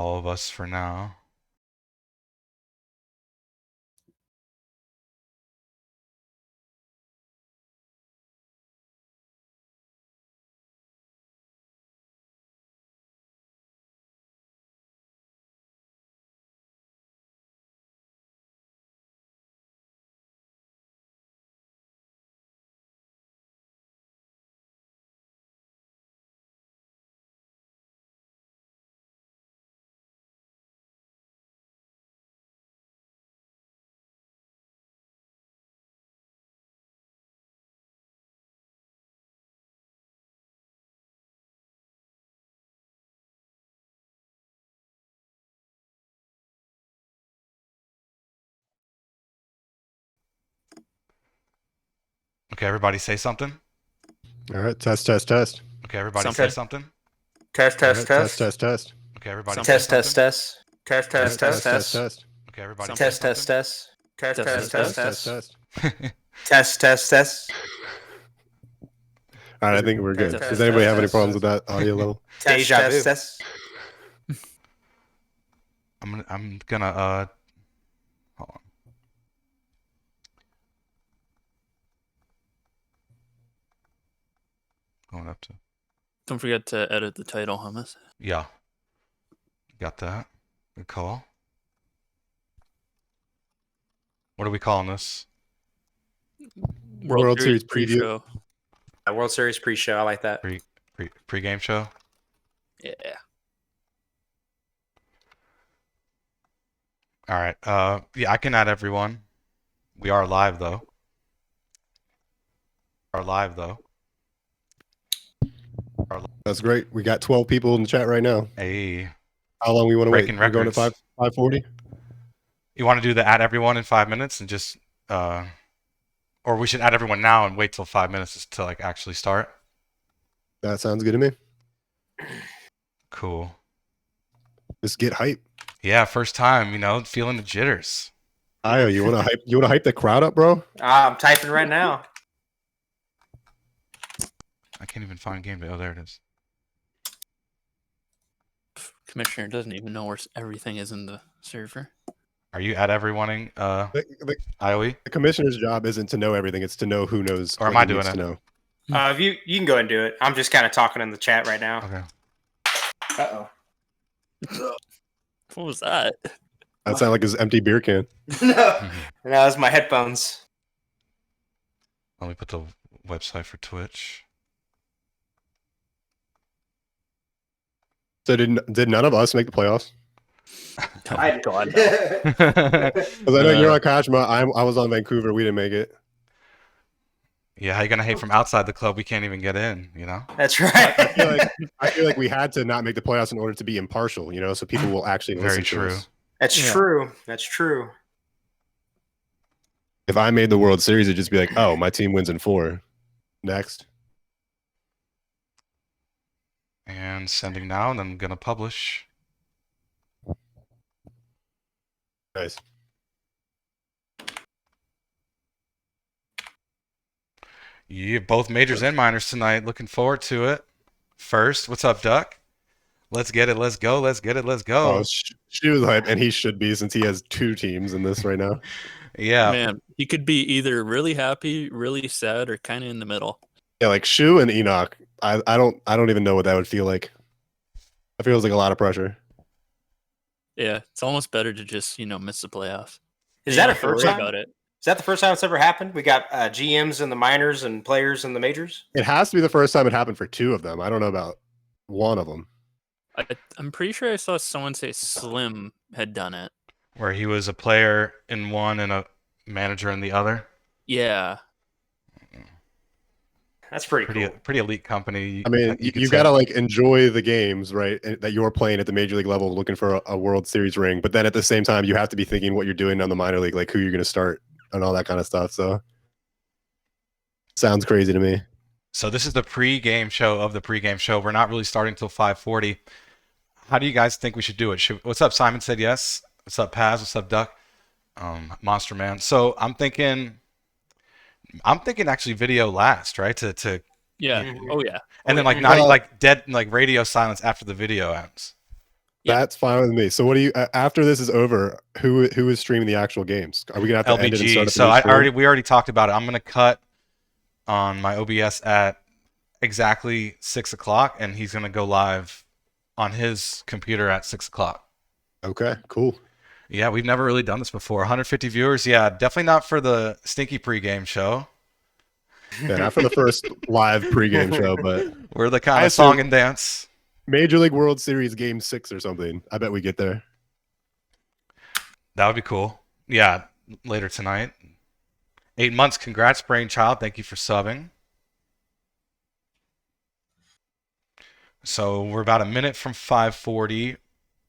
all of us for now. Okay, everybody say something. All right, test. Okay, everybody Something. say something. Test. All right, test. Okay, everybody Some say test, something. test. Test. All right, test. Okay, everybody Some say test, something. test. Test. Test. Test. All right, I think we're good. Test, Does anybody test, have any test. problems with that audio level? Deja vu. I'm gonna hold on. Going up to. Don't forget to edit the title, Hummus. Yeah. Got that. Good call. What are we calling this? World Series preview. pre-show. World Series pre-show. I like that. Pre-game show? Yeah. All right. Yeah, I can add everyone. We are live though. That's great. We got 12 people in the chat right now. Hey. How long we want to wait? Breaking We're going to records. 5:40. You want to do the add everyone in 5 minutes and just or we should add everyone now and wait till 5 minutes to like actually start? That sounds good to me. Cool. Just get hype. Yeah, first time, feeling the jitters. Io, you want to hype? You want to hype the crowd up, bro? I'm typing right now. I can't even find game day. Oh, there it is. Commissioner doesn't even know where everything is in the server. Are you at everyoneing The IOE? commissioner's job isn't to know everything; it's to know who knows. Or am what I he needs doing to it? know. You can go and do it. I'm just kind of talking in the chat right now. Okay. What was that? That sounded like his empty beer can. No, that's my headphones. Let me put the website for Twitch. So did none of us make the playoffs? God, no. Because I know you're on Kashima. I was on Vancouver. We didn't make it. Yeah, how you gonna hate from outside the club? We can't even get in, That's right. I feel like we had to not make the playoffs in order to be impartial, so people will actually listen Very to true. us. That's true. That's true. If I made the World Series, it'd just be like, oh, my team wins in 4. Next. And sending now, and then I'm gonna publish. Nice. Yeah, both majors and minors tonight. Looking forward to it. First, what's up, Duck? Let's get it. Let's go. Let's get it. Let's go. Oh, she was hype, and he should be since he has 2 teams in this right now. Yeah. Man, he could be either really happy, really sad, or kind of in the middle. Yeah, like Shu and Enoch. I don't even know what that would feel like. It feels like a lot of pressure. Yeah, it's almost better to just miss the playoffs. Is You that don't a have to worry first time? about it? Is that the first time it's ever happened? We got GMs in the minors and players in the majors. It has to be the first time it happened for 2 of them. I don't know about one of them. I'm pretty sure I saw someone say Slim had done it. Where he was a player in one and a manager in the other. Yeah. That's pretty cool. Pretty elite company. I mean, you got to like enjoy the games, right? That you're playing at the major league level, looking for a World Series ring. But then at the same time, you have to be thinking what you're doing on the minor league, like who you're going to start and all that kind of stuff. So sounds crazy to me. So this is the pre-game show of the pre-game show. We're not really starting till 5:40. How do you guys think we should do it? What's up? Simon said yes. What's up, Paz? What's up, Duck? Monster Man. So I'm thinking actually video last, right? To Yeah. Oh yeah. and then like not like dead like radio silence after the video ends. Yeah. That's fine with me. So what do you after this is over? Who is streaming the actual games? Are we gonna have to end it and start LBG. up a So new stream? we already talked about it. I'm gonna cut on my OBS at exactly 6 o'clock, and he's gonna go live on his computer at 6 o'clock. Okay, cool. Yeah, we've never really done this before. 150 viewers. Yeah, definitely not for the stinky pregame show. Yeah, not for the first live pregame show, but We're the kind I of song assume and dance. Major League World Series Game 6 or something. I bet we get there. That would be cool. Yeah, later tonight. 8 months. Congrats, Brainchild. Thank you for subbing. So we're about a minute from 5:40.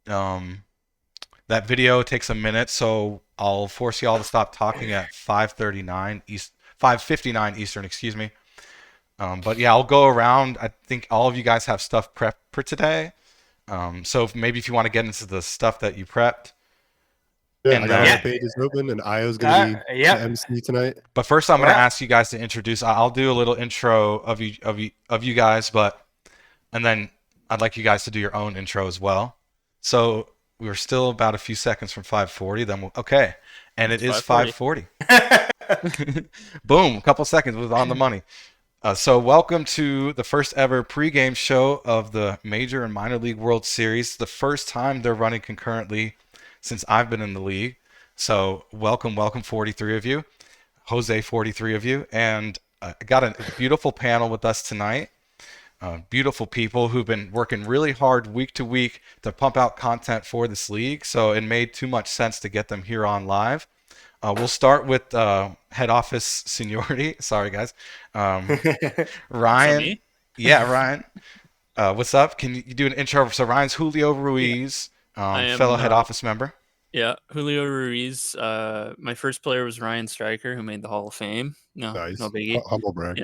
That video takes a minute, so I'll force you all to stop talking at 5:39 East, 5:59 Eastern, excuse me. But yeah, I'll go around. I think all of you guys have stuff prepped for today. So maybe if you want to get into the stuff that you prepped. Yeah, And I got all then, the pages open, and Io's gonna be Yep. the MC tonight. but first I'm going to Right. ask you guys to introduce. I'll do a little intro of you guys, and then I'd like you guys to do your own intro as well. So we're still about a few seconds from 5:40. Then okay, and it It's is 5:40. Boom, a couple seconds was on the money. So welcome to the first ever pregame show of the Major and Minor League World Series. The first time they're running concurrently since I've been in the league. So welcome, 43 of you. Jose, 43 of you. And I got a beautiful panel with us tonight. Beautiful people who've been working really hard week to week to pump out content for this league. So it made too much sense to get them here on live. We'll start with head office seniority. Sorry, guys. Ryan. me? Yeah, Ryan. What's up? Can you do an intro? So Ryan's Julio Ruiz, I am, fellow head office member. Yeah, Julio Ruiz. My first player was Ryan Stryker, who made the Hall of Fame. No Nice. biggie. Humble brag.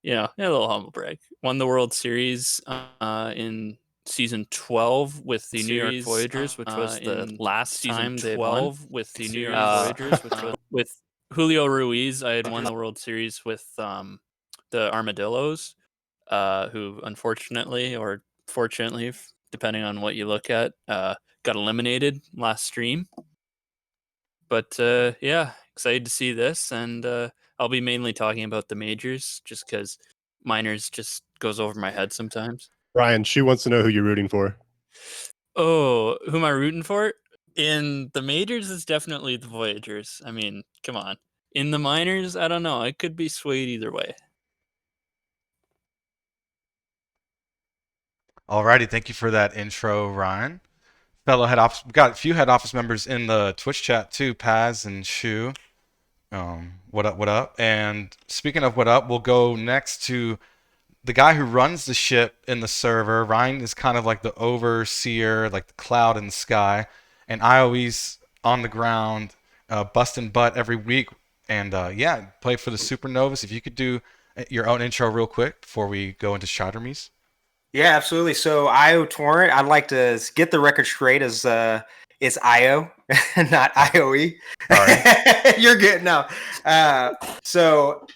Yeah, a little humble brag. Won the World Series in season 12 with the New York Voyagers, which was the last time they won. With the New York Voyagers, which was with Julio Ruiz, I had won the World Series with the Armadillos, who unfortunately or fortunately, depending on what you look at, got eliminated last stream. But yeah, excited to see this, and I'll be mainly talking about the majors, just because minors just goes over my head sometimes. Ryan, she wants to know who you're rooting for. Oh, who am I rooting for? In the majors, it's definitely the Voyagers. I mean, come on. In the minors, I don't know. I could be swayed either way. Alrighty, thank you for that intro, Ryan. Fellow head office, we've got a few head office members in the Twitch chat too, Paz and Shu. What up, what up? And speaking of what up, we'll go next to the guy who runs the ship in the server. Ryan is kind of like the overseer, like the cloud in the sky, and IOE's on the ground, busting butt every week. And yeah, play for the Supernovas. If you could do your own intro real quick before we go into Shadowmies. Yeah, absolutely. So IO Torrent, I'd like to get the record straight as it's IO, not IOE. All right. You're good now. So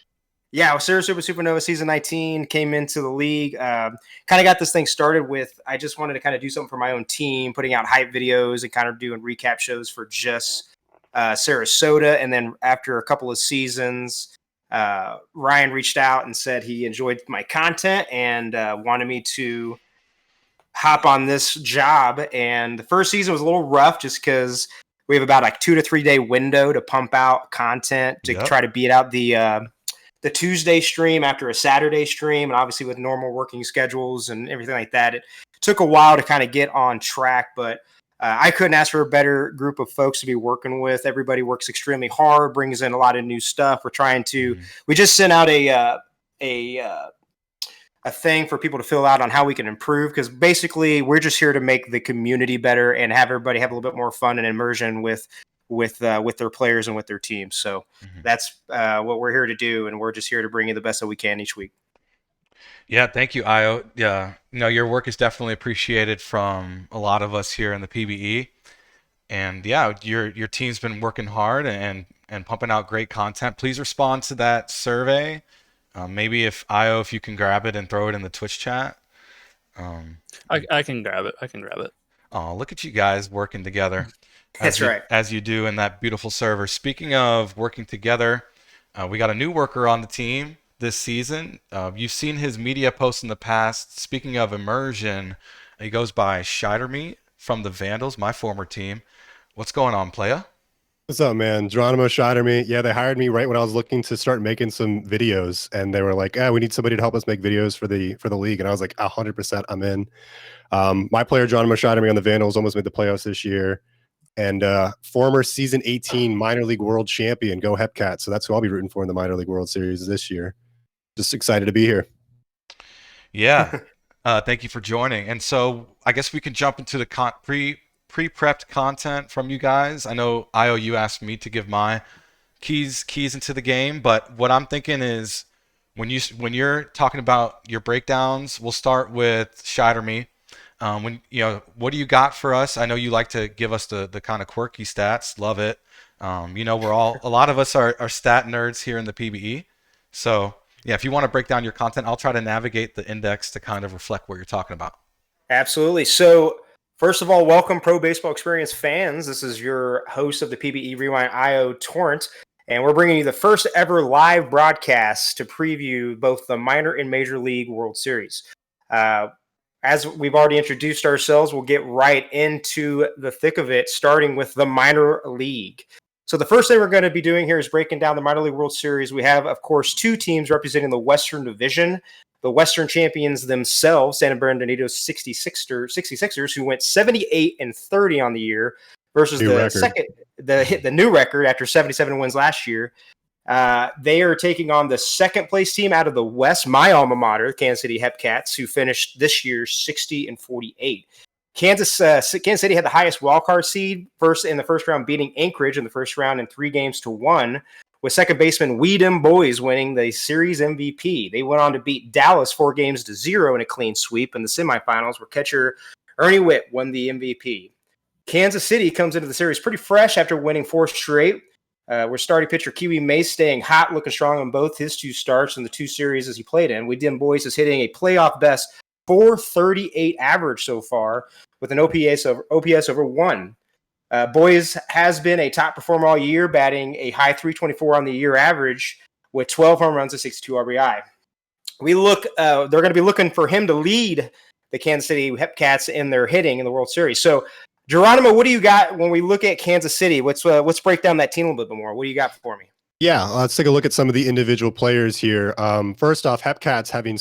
yeah, Sarah Super Supernova season 19 came into the league. Kind of got this thing started with, I just wanted to kind of do something for my own team, putting out hype videos and kind of doing recap shows for just Sarasota. And then after a couple of seasons, Ryan reached out and said he enjoyed my content and wanted me to hop on this job. And the first season was a little rough just because we have about a 2 to 3 day window to pump out content to try to beat out the Tuesday stream after a Saturday stream. And obviously with normal working schedules and everything like that, it took a while to kind of get on track, but I couldn't ask for a better group of folks to be working with. Everybody works extremely hard, brings in a lot of new stuff. We're trying to, we just sent out a thing for people to fill out on how we can improve. Cause basically we're just here to make the community better and have everybody have a little bit more fun and immersion with their players and with their teams. So that's what we're here to do. And we're just here to bring you the best that we can each week. Yeah, thank you, Io. Yeah, your work is definitely appreciated from a lot of us here in the PBE. And yeah, your team's been working hard and pumping out great content. Please respond to that survey. Maybe if you can grab it and throw it in the Twitch chat. I can grab it. Oh, look at you guys working together That's right. as you do in that beautiful server. Speaking of working together, we got a new worker on the team this season. You've seen his media posts in the past. Speaking of immersion, he goes by Shiderme from the Vandals, my former team. What's going on, playa? What's up, man? Geronimo Shiderme. Yeah, they hired me right when I was looking to start making some videos, and they were like, we need somebody to help us make videos for the league." And I was like, 100%, I'm in. My player Geronimo Shiderme on the Vandals almost made the playoffs this year, and former season 18 minor league world champion. Go Hepcats! So that's who I'll be rooting for in the minor league World Series this year. Just excited to be here. Yeah. Thank you for joining. And so I guess we can jump into the pre-prepped content from you guys. I know IOU asked me to give my keys into the game, but what I'm thinking is when you're talking about your breakdowns, we'll start with Shiderme. What do you got for us? I know you like to give us the kind of quirky stats. Love it. A lot of us are stat nerds here in the PBE. So yeah, if you want to break down your content, I'll try to navigate the index to kind of reflect what you're talking about. Absolutely. So, first of all, welcome Pro Baseball Experience fans. This is your host of the PBE Rewind, IO Torrent, and we're bringing you the first ever live broadcast to preview both the minor and major league World Series. As we've already introduced ourselves, we'll get right into the thick of it, starting with the minor league. So the first thing we're going to be doing here is breaking down the minor league World Series. We have, of course, two teams representing the Western Division. The Western champions themselves, San Bernardino 66ers, who went 78-30 on the year, versus the new record after 77 wins last year. They are taking on the second place team out of the West, my alma mater, Kansas City Hepcats, who finished this year 60-48. Kansas City had the highest wildcard seed in the first round, beating Anchorage in the first round in 3-1, with second baseman Weedem Boys winning the series MVP. They went on to beat Dallas 4-0 in a clean sweep in the semifinals, where catcher Ernie Witt won the MVP. Kansas City comes into the series pretty fresh after winning 4 straight. Where starting pitcher Kiwi Mace staying hot, looking strong on both his 2 starts in the 2 series as he played in. Weedem Boys is hitting a playoff best .438 average so far, with an OPS over 1. Boys has been a top performer all year, batting a high .324 on the year average with 12 home runs and 62 RBI. They're going to be looking for him to lead the Kansas City Hepcats in their hitting in the World Series. So, Geronimo, what do you got when we look at Kansas City? Let's break down that team a little bit more. What do you got for me? Yeah, let's take a look at some of the individual players here. First off, Hepcats having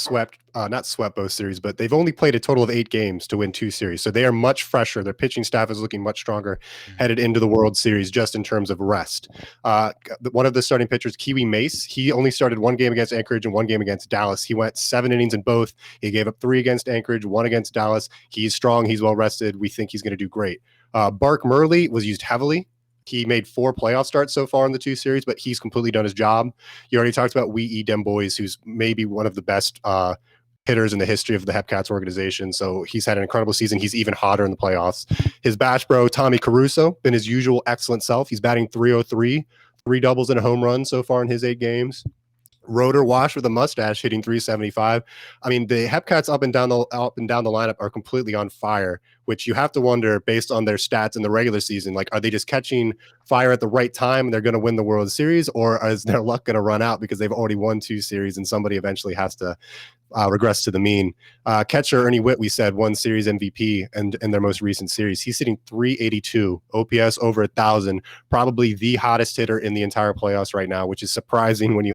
not swept both series, but they've only played a total of 8 games to win 2 series. So they are much fresher. Their pitching staff is looking much stronger headed into the World Series just in terms of rest. One of the starting pitchers, Kiwi Mace, he only started 1 game against Anchorage and 1 game against Dallas. He went 7 innings in both. He gave up 3 against Anchorage, 1 against Dallas. He's strong. He's well rested. We think he's going to do great. Bark Murley was used heavily. He made 4 playoff starts so far in the 2 series, but he's completely done his job. You already talked about Weedem Boys, who's maybe one of the best hitters in the history of the Hepcats organization. So he's had an incredible season. He's even hotter in the playoffs. His batch bro, Tommy Caruso, been his usual excellent self. He's batting .303, 3 doubles and a home run so far in his 8 games. Rotor Wash with a mustache hitting .375. I mean, the Hepcats up and down the lineup are completely on fire, which you have to wonder, based on their stats in the regular season, like, are they just catching fire at the right time and they're going to win the World Series, or is their luck going to run out because they've already won 2 series and somebody eventually has to regress to the mean? Catcher Ernie Witt, we said, won series MVP and in their most recent series. He's hitting .382, OPS over 1,000, probably the hottest hitter in the entire playoffs right now, which is surprising when you